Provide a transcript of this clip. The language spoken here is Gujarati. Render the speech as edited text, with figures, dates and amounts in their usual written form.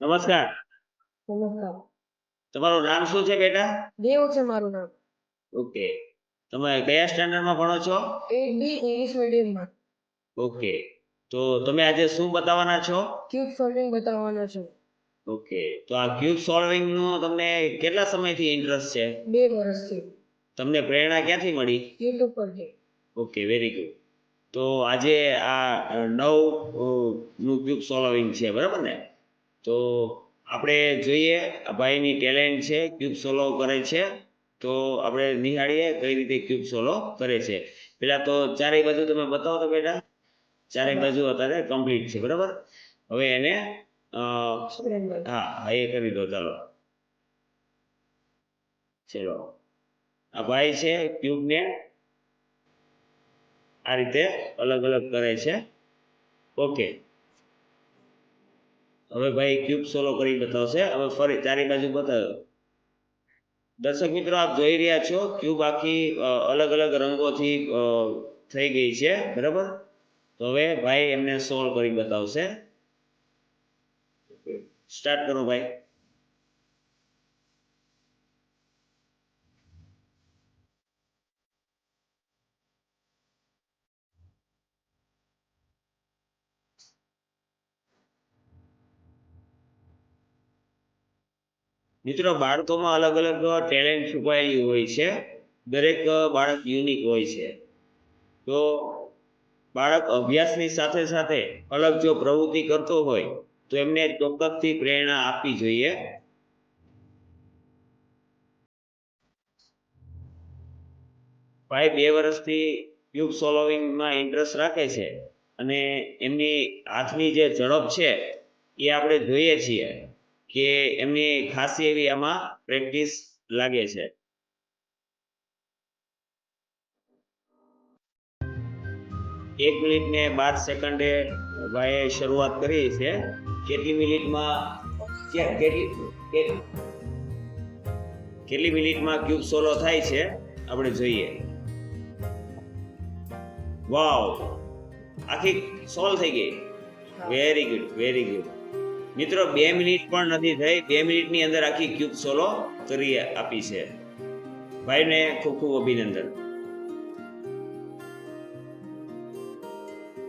નમસ્કાર. નમસ્કાર. તમારું નામ શું છે બેટા? દેવ છે મારું નામ. ઓકે. તમે કયા સ્ટાન્ડર્ડમાં ભણો છો? 8B ઇંગ્લિશ મીડિયમમાં. ઓકે. તો તમે આજે શું બતાવવાના છો? ક્યુબ સોલ્વિંગ બતાવવાનો છે. ઓકે. તો આ ક્યુબ સોલ્વિંગ નો તમને કેટલા સમયથી ઇન્ટરેસ્ટ છે? 2 વર્ષથી. તમને પ્રેરણા ક્યાંથી મળી? YouTube પરથી. Okay, very good. તો આજે આ નું ક્યુબ સોલ્વિંગ છે, બરાબર ને? તો આપણે જોઈએ આ ભાઈની ટેલેન્ટ છે, ક્યુબ સોલ્વ કરે છે. તો આપણે નિહાળીએ કઈ રીતે ક્યુબ સોલ્વ કરે છે. પેલા તો ચારેય બાજુ તમે બતાવો તો બેટા. ચારેય બાજુ અત્યારે કમ્પ્લીટ છે, બરાબર? હવે એને હા એ કરી દો. ચલો આ ભાઈ છે ક્યુબને આ રીતે અલગ અલગ કરે છે. ઓકે, હવે ભાઈ ક્યુબ સોલ્વ કરી બતાવશે. હવે ફરી ચારે બાજુ બતાવો. દર્શક મિત્રો, આપ જોઈ રહ્યા છો ક્યુબ આખી અલગ અલગ રંગોથી થઈ ગઈ છે, બરાબર? તો હવે ભાઈ એમને સોલ્વ કરી બતાવશે. સ્ટાર્ટ કરો ભાઈ. મિત્રો, બાળકોમાં અલગ અલગ ટેલેન્ટ છુપાયેલી હોય છે. દરેક બાળક યુનિક હોય છે. તો બાળક અભ્યાસની સાથે સાથે અલગ જો પ્રવૃત્તિ કરતો હોય તો એમને ચોક્કસથી પ્રેરણા આપવી જોઈએ. ભાઈ 2 વર્ષથી ક્યુબ સોલ્વિંગમાં ઇન્ટરેસ્ટ રાખે છે અને એમની હાથની જે ઝડપ છે એ આપણે જોઈએ છીએ કે એમની ખાસી એવી આમાં પ્રેક્ટિસ લાગે છે. 1 મિનિટ ને 12 સેકન્ડે ભાઈએ શરૂઆત કરી છે. કેટલી મિનિટમાં ક્યુબ સોલ્વ થાય છે આપણે જોઈએ. વાવ, આખી સોલ્વ થઈ ગઈ. Very good, very good. મિત્રો, 2 મિનિટ પણ નથી થઈ. 2 મિનિટની અંદર આખી ક્યુબ સોલ્વ કરી આપી છે. ભાઈને ખૂબ ખૂબ અભિનંદન.